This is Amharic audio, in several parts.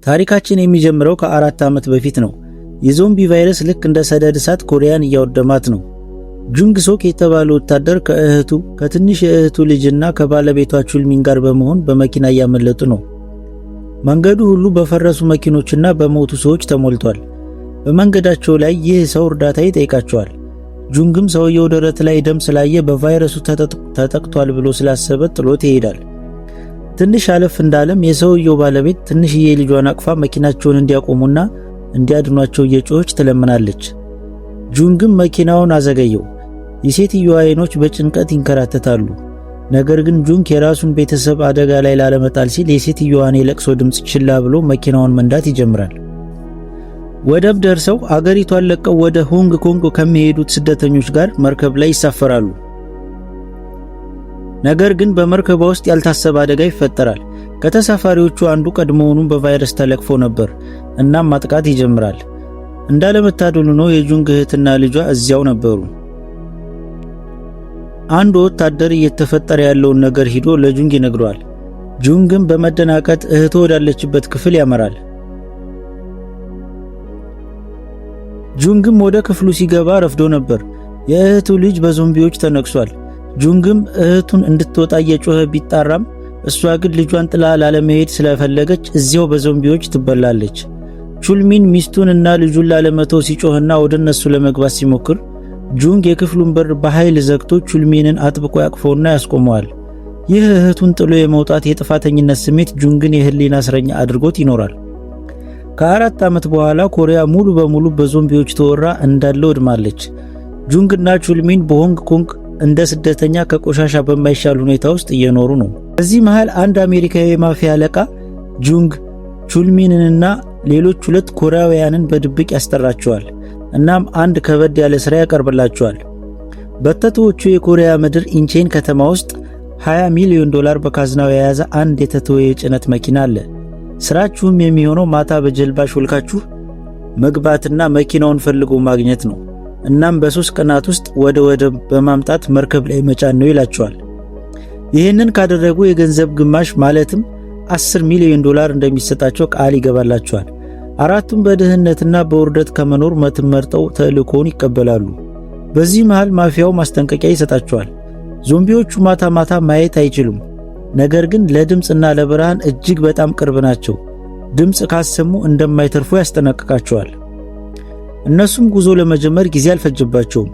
ታሪካችን የሚጀምረው ከ4 ዓመት በፊት ነው። የዞምቢ ቫይረስ ልክ እንደ ሰደድ እሳት ኮሪያን እያወደማት ነው። ጁንግ ሶክ የተባለ ወታደር ከትንሽ የእህቱ ልጅና ከባለቤቷ ቹልሚን ጋር በመሆን በመኪና እያመለጡ ነው። መንገዱ ሁሉ በፈረሱ መኪኖችና በሞቱ ሰዎች ተሞልቷል። በመንገዳቸው ላይ ይህ ሰው እርዳታ ይጠይቃቸዋል። ጁንግም ሰውየው ደረት ላይ ደም ስላየ በቫይረሱ ተጠቅቷል ብሎ ስላሰበ ጥሎት ይሄዳል። ትንሽ አለፍ እንዳለም የሰውየው ባለቤት ትንሽዬ ልጇን አቅፋ መኪናቸውን እንዲያቆሙና እንዲያድኗቸው እየጮኸች ትለምናለች። ጁንግም መኪናውን አዘገየው። የሴትዮዋ አይኖች በጭንቀት ይንከራተታሉ። ነገር ግን ጁንግ የራሱን ቤተሰብ አደጋ ላይ ላለመጣል ሲል የሴትዮዋን የለቅሶ ድምፅ ችላ ብሎ መኪናውን መንዳት ይጀምራል። ወደብ ደርሰው አገሪቷን ለቀው ወደ ሆንግ ኮንግ ከሚሄዱት ስደተኞች ጋር መርከብ ላይ ይሳፈራሉ። ነገር ግን በመርከቧ ውስጥ ያልታሰበ አደጋ ይፈጠራል። ከተሳፋሪዎቹ አንዱ ቀድሞውኑ በቫይረስ ተለቅፎ ነበር። እናም ማጥቃት ይጀምራል። እንዳለመታደሉ ነው የጁንግ እህትና ልጇ እዚያው ነበሩ። አንድ ወታደር እየተፈጠረ ያለውን ነገር ሂዶ ለጁንግ ይነግረዋል። ጁንግም በመደናቀጥ እህቱ ወዳለችበት ክፍል ያመራል። ጁንግም ወደ ክፍሉ ሲገባ ረፍዶ ነበር። የእህቱ ልጅ በዞምቢዎች ተነክሷል። ጁንግም እህቱን እንድትወጣ እየጮኸ ቢጣራም እሷ ግን ልጇን ጥላ ላለመሄድ ስለፈለገች እዚያው በዞምቢዎች ትበላለች። ቹልሚን ሚስቱንና ልጁን ላለመተው ሲጮህና ወደነሱ ለመግባት ሲሞክር ጁንግ የክፍሉን በር በኃይል ዘግቶ ቹልሚንን አጥብቆ ያቅፈውና ያስቆመዋል። ይህ እህቱን ጥሎ የመውጣት የጥፋተኝነት ስሜት ጁንግን የህሊና እስረኛ አድርጎት ይኖራል። ከ4 ዓመት በኋላ ኮሪያ ሙሉ በሙሉ በዞምቢዎች ተወራ እንዳለ ወድማለች። ጁንግና ቹልሚን በሆንግ ኮንግ እንደ ስደተኛ ከቆሻሻ በማይሻል ሁኔታ ውስጥ እየኖሩ ነው። በዚህ መሃል አንድ አሜሪካዊ ማፊያ አለቃ ጁንግ፣ ቹልሚንንና ሌሎች 2 ኮሪያውያንን በድብቅ ያስጠራቸዋል። እናም አንድ ከበድ ያለ ሥራ ያቀርብላቸዋል። በተተወቹ የኮሪያ ምድር ኢንቼን ከተማ ውስጥ $20 ሚሊዮን በካዝናው የያዘ አንድ የተተወ የጭነት መኪና አለ። ስራችሁም የሚሆነው ማታ በጀልባ ሾልካችሁ መግባትና መኪናውን ፈልጎ ማግኘት ነው። እናም በ3 ቀናት ውስጥ ወደ ወደብ በማምጣት መርከብ ላይ መጫን ነው ይላቸዋል። ይህንን ካደረጉ የገንዘብ ግማሽ ማለትም $10 ሚሊዮን እንደሚሰጣቸው ቃል ይገባላቸዋል። አራቱም በድህነትና በውርደት ከመኖር መርጠው ተልእኮውን ይቀበላሉ። በዚህ መሃል ማፊያው ማስጠንቀቂያ ይሰጣቸዋል። ዞምቢዎቹ ማታ ማታ ማየት አይችሉም፣ ነገር ግን ለድምፅና ለብርሃን እጅግ በጣም ቅርብ ናቸው። ድምፅ ካሰሙ እንደማይተርፉ ያስጠነቅቃቸዋል። እነሱም ጉዞ ለመጀመር ጊዜ አልፈጀባቸውም።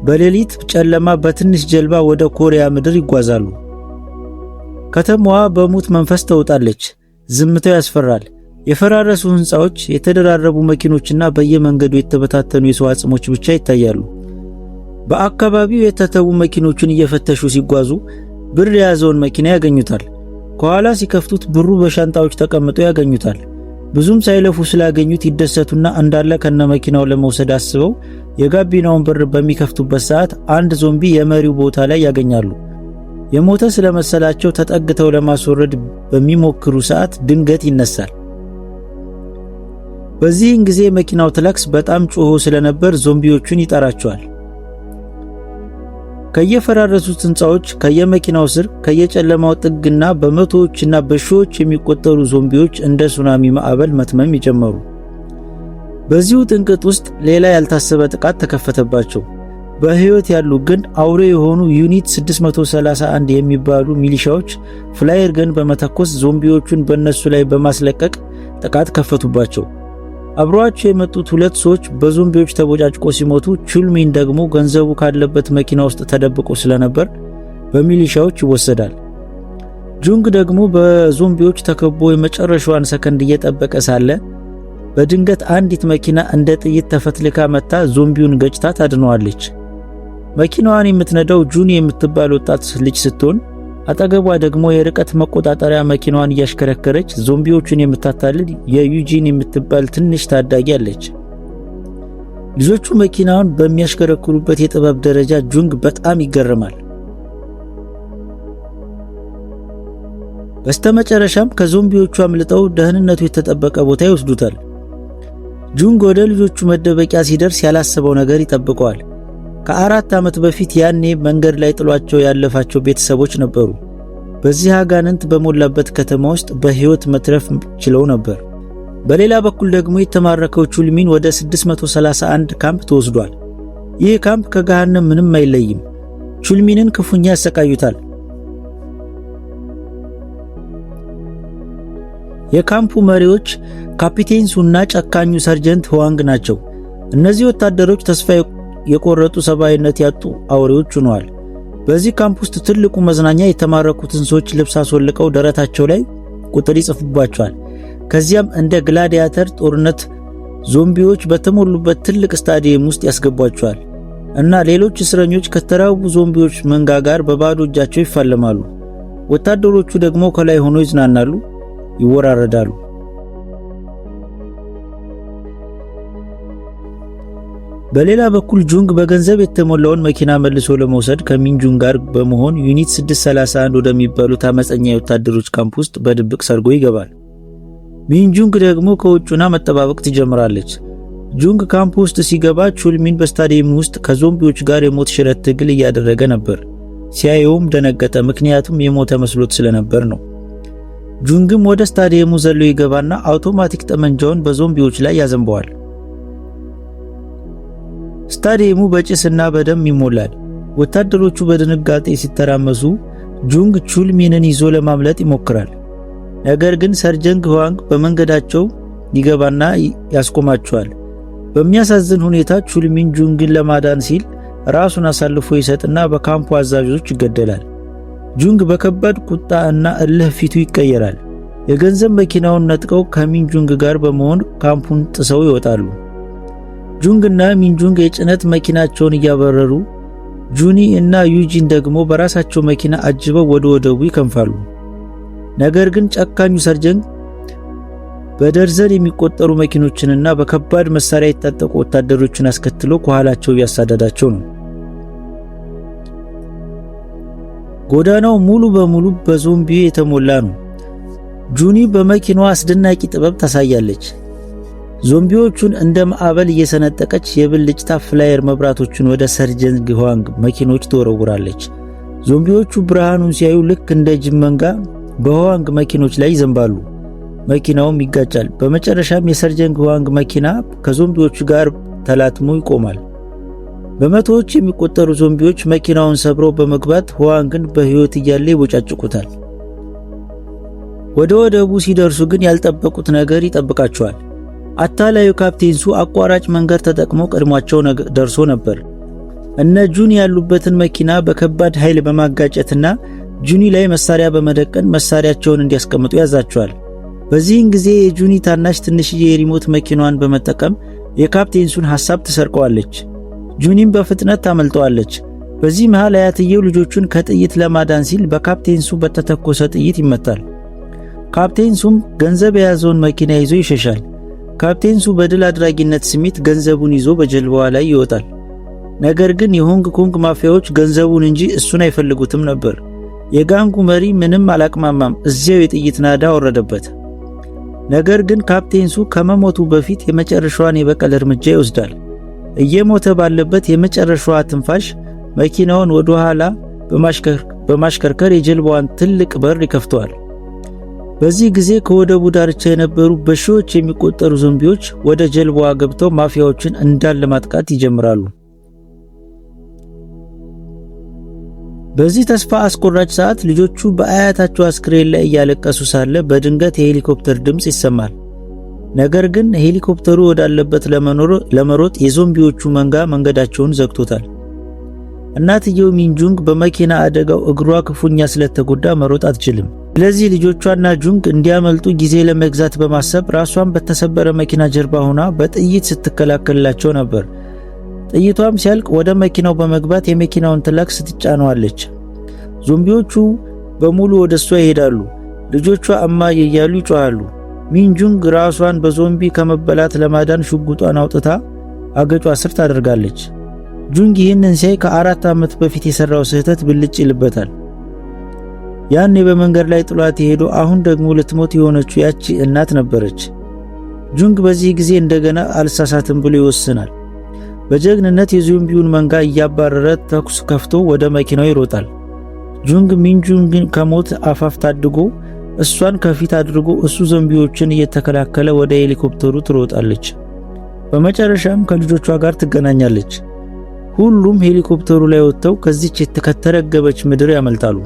በሌሊት ጨለማ በትንሽ ጀልባ ወደ ኮሪያ ምድር ይጓዛሉ። ከተማዋ በሙት መንፈስ ተውጣለች። ዝምታው ያስፈራል። የፈራረሱ ሕንፃዎች፣ የተደራረቡ መኪኖችና በየመንገዱ የተበታተኑ የሰው አጽሞች ብቻ ይታያሉ። በአካባቢው የተተዉ መኪኖችን እየፈተሹ ሲጓዙ ብር የያዘውን መኪና ያገኙታል። ከኋላ ሲከፍቱት ብሩ በሻንጣዎች ተቀምጦ ያገኙታል። ብዙም ሳይለፉ ስላገኙት ይደሰቱና እንዳለ ከነመኪናው ለመውሰድ አስበው የጋቢናውን በር በሚከፍቱበት ሰዓት አንድ ዞምቢ የመሪው ቦታ ላይ ያገኛሉ። የሞተ ስለመሰላቸው ተጠግተው ለማስወረድ በሚሞክሩ ሰዓት ድንገት ይነሳል። በዚህን ጊዜ መኪናው ትላክስ በጣም ጮሆ ስለነበር ዞምቢዎቹን ይጠራቸዋል። ከየፈራረሱት ሕንፃዎች፣ ከየመኪናው ስር፣ ከየጨለማው ጥግና በመቶዎችና በሺዎች የሚቆጠሩ ዞምቢዎች እንደ ሱናሚ ማዕበል መትመም ይጀመሩ። በዚሁ ጥንቅጥ ውስጥ ሌላ ያልታሰበ ጥቃት ተከፈተባቸው። በሕይወት ያሉ ግን አውሬ የሆኑ ዩኒት 631 የሚባሉ ሚሊሻዎች ፍላየር ገን በመተኮስ ዞምቢዎቹን በእነሱ ላይ በማስለቀቅ ጥቃት ከፈቱባቸው። አብረዋቸው የመጡት 2 ሰዎች በዞምቢዎች ተቦጫጭቆ ሲሞቱ፣ ቹልሚን ደግሞ ገንዘቡ ካለበት መኪና ውስጥ ተደብቆ ስለነበር በሚሊሻዎች ይወሰዳል። ጁንግ ደግሞ በዞምቢዎች ተከቦ የመጨረሻዋን ሰከንድ እየጠበቀ ሳለ በድንገት አንዲት መኪና እንደ ጥይት ተፈትልካ መታ ዞምቢውን ገጭታ ታድነዋለች። መኪናዋን የምትነዳው ጁኒ የምትባል ወጣት ልጅ ስትሆን አጠገቧ ደግሞ የርቀት መቆጣጠሪያ መኪናዋን እያሽከረከረች ዞምቢዎቹን የምታታልል የዩጂን የምትባል ትንሽ ታዳጊ አለች። ልጆቹ መኪናውን በሚያሽከረክሩበት የጥበብ ደረጃ ጁንግ በጣም ይገረማል። በስተመጨረሻም ከዞምቢዎቹ አምልጠው ደህንነቱ የተጠበቀ ቦታ ይወስዱታል። ጁንግ ወደ ልጆቹ መደበቂያ ሲደርስ ያላሰበው ነገር ይጠብቀዋል። ከ4 ዓመት በፊት ያኔ መንገድ ላይ ጥሏቸው ያለፋቸው ቤተሰቦች ነበሩ። በዚህ አጋንንት በሞላበት ከተማ ውስጥ በሕይወት መትረፍ ችለው ነበር። በሌላ በኩል ደግሞ የተማረከው ቹልሚን ወደ 631 ካምፕ ተወስዷል። ይህ ካምፕ ከገሃነም ምንም አይለይም። ቹልሚንን ክፉኛ ያሰቃዩታል። የካምፑ መሪዎች ካፒቴን ሱና ጨካኙ ሰርጀንት ህዋንግ ናቸው። እነዚህ ወታደሮች ተስፋ የቆረጡ ሰብአዊነት ያጡ አውሬዎች ሆነዋል። በዚህ ካምፕ ውስጥ ትልቁ መዝናኛ የተማረኩትን ሰዎች ልብስ አስወልቀው ደረታቸው ላይ ቁጥር ይጽፉባቸዋል። ከዚያም እንደ ግላዲያተር ጦርነት ዞምቢዎች በተሞሉበት ትልቅ ስታዲየም ውስጥ ያስገቧቸዋል እና ሌሎች እስረኞች ከተራቡ ዞምቢዎች መንጋ ጋር በባዶ እጃቸው ይፋለማሉ። ወታደሮቹ ደግሞ ከላይ ሆኖ ይዝናናሉ፣ ይወራረዳሉ። በሌላ በኩል ጁንግ በገንዘብ የተሞላውን መኪና መልሶ ለመውሰድ ከሚንጁንግ ጋር በመሆን ዩኒት 631 ወደሚባሉት አመፀኛ የወታደሮች ካምፕ ውስጥ በድብቅ ሰርጎ ይገባል። ሚንጁንግ ደግሞ ከውጭና መጠባበቅ ትጀምራለች። ጁንግ ካምፕ ውስጥ ሲገባ ቹልሚን በስታዲየም ውስጥ ከዞምቢዎች ጋር የሞት ሽረት ትግል እያደረገ ነበር። ሲያየውም ደነገጠ፣ ምክንያቱም የሞተ መስሎት ስለነበር ነው። ጁንግም ወደ ስታዲየሙ ዘሎ ይገባና አውቶማቲክ ጠመንጃውን በዞምቢዎች ላይ ያዘንበዋል። ስታዲየሙ በጭስና በደም ይሞላል። ወታደሮቹ በድንጋጤ ሲተራመሱ ጁንግ ቹልሚንን ይዞ ለማምለጥ ይሞክራል። ነገር ግን ሰርጀንት ህዋንግ በመንገዳቸው ይገባና ያስቆማቸዋል። በሚያሳዝን ሁኔታ ቹልሚን ጁንግን ለማዳን ሲል ራሱን አሳልፎ ይሰጥና በካምፑ አዛዦች ይገደላል። ጁንግ በከባድ ቁጣ እና እልህ ፊቱ ይቀየራል። የገንዘብ መኪናውን ነጥቀው ከሚንጁንግ ጋር በመሆን ካምፑን ጥሰው ይወጣሉ። ጁንግና ሚንጁንግ የጭነት መኪናቸውን እያበረሩ ጁኒ እና ዩጂን ደግሞ በራሳቸው መኪና አጅበው ወደ ወደቡ ይከንፋሉ። ነገር ግን ጨካኙ ሰርጀንት በደርዘን የሚቆጠሩ መኪኖችንና በከባድ መሳሪያ የታጠቁ ወታደሮችን አስከትሎ ከኋላቸው ያሳደዳቸው ነው። ጎዳናው ሙሉ በሙሉ በዞምቢ የተሞላ ነው። ጁኒ በመኪናዋ አስደናቂ ጥበብ ታሳያለች። ዞምቢዎቹን እንደ ማዕበል እየሰነጠቀች የብልጭታ ፍላየር መብራቶችን ወደ ሰርጀንት ህዋንግ መኪኖች ትወረውራለች። ዞምቢዎቹ ብርሃኑን ሲያዩ ልክ እንደ ጅብ መንጋ በህዋንግ መኪኖች ላይ ይዘንባሉ። መኪናውም ይጋጫል። በመጨረሻም የሰርጀንት ህዋንግ መኪና ከዞምቢዎቹ ጋር ተላትሞ ይቆማል። በመቶዎች የሚቆጠሩ ዞምቢዎች መኪናውን ሰብረው በመግባት ህዋንግን በህይወት እያለ ይቦጫጭቁታል። ወደ ወደቡ ሲደርሱ ግን ያልጠበቁት ነገር ይጠብቃቸዋል። አታላዩ ካፕቴን ሱ አቋራጭ መንገድ ተጠቅሞ ቀድሟቸው ደርሶ ነበር። እነ ጁኒ ያሉበትን መኪና በከባድ ኃይል በማጋጨትና ጁኒ ላይ መሳሪያ በመደቀን መሳሪያቸውን እንዲያስቀምጡ ያዛቸዋል። በዚህን ጊዜ የጁኒ ታናሽ ትንሽዬ የሪሞት መኪናዋን በመጠቀም የካፕቴን ሱን ሐሳብ ትሰርቀዋለች። ጁኒም በፍጥነት ታመልጠዋለች። በዚህ መሃል አያትየው ልጆቹን ከጥይት ለማዳን ሲል በካፕቴን ሱ በተተኮሰ ጥይት ይመታል። ካፕቴን ሱም ገንዘብ የያዘውን መኪና ይዞ ይሸሻል። ካፕቴን ሱ በድል አድራጊነት ስሜት ገንዘቡን ይዞ በጀልባዋ ላይ ይወጣል። ነገር ግን የሆንግ ኮንግ ማፊያዎች ገንዘቡን እንጂ እሱን አይፈልጉትም ነበር። የጋንጉ መሪ ምንም አላቅማማም፣ እዚያው የጥይት ናዳ ወረደበት። ነገር ግን ካፕቴን ሱ ከመሞቱ በፊት የመጨረሻዋን የበቀል እርምጃ ይወስዳል። እየሞተ ባለበት የመጨረሻዋ ትንፋሽ መኪናውን ወደ ኋላ በማሽከርከር የጀልባዋን ትልቅ በር ይከፍተዋል። በዚህ ጊዜ ከወደቡ ዳርቻ የነበሩ በሺዎች የሚቆጠሩ ዞምቢዎች ወደ ጀልባዋ ገብተው ማፊያዎችን እንዳለ ማጥቃት ይጀምራሉ። በዚህ ተስፋ አስቆራጭ ሰዓት ልጆቹ በአያታቸው አስክሬን ላይ እያለቀሱ ሳለ በድንገት የሄሊኮፕተር ድምጽ ይሰማል። ነገር ግን ሄሊኮፕተሩ ወዳለበት ለመሮጥ የዞምቢዎቹ መንጋ መንገዳቸውን ዘግቶታል። እናትየው ሚንጁንግ በመኪና አደጋው እግሯ ክፉኛ ስለተጎዳ መሮጥ አትችልም። ስለዚህ ልጆቿና ጁንግ እንዲያመልጡ ጊዜ ለመግዛት በማሰብ ራሷን በተሰበረ መኪና ጀርባ ሆና በጥይት ስትከላከልላቸው ነበር። ጥይቷም ሲያልቅ ወደ መኪናው በመግባት የመኪናውን ትላክስ ትጫነዋለች። ዞምቢዎቹ በሙሉ ወደሷ ይሄዳሉ። ልጆቿ እማዬ እያሉ ይጮሃሉ። ሚንጁንግ ራሷን በዞምቢ ከመበላት ለማዳን ሽጉጧን አውጥታ አገጯ ስር ታደርጋለች። ጁንግ ይህንን ሲያይ ከ4 ዓመት በፊት የሰራው ስህተት ብልጭ ይልበታል። ያኔ በመንገድ ላይ ጥሏት ሄዶ አሁን ደግሞ ልትሞት የሆነችው ያቺ እናት ነበረች። ጁንግ በዚህ ጊዜ እንደገና አልሳሳትም ብሎ ይወስናል። በጀግንነት የዞምቢውን መንጋ እያባረረ ተኩስ ከፍቶ ወደ መኪናው ይሮጣል። ጁንግ ሚንጁንግን ከሞት አፋፍ ታድጎ እሷን ከፊት አድርጎ እሱ ዞምቢዎችን እየተከላከለ ወደ ሄሊኮፕተሩ ትሮጣለች። በመጨረሻም ከልጆቿ ጋር ትገናኛለች። ሁሉም ሄሊኮፕተሩ ላይ ወጥተው ከዚች የተከተረገበች ምድር ያመልጣሉ።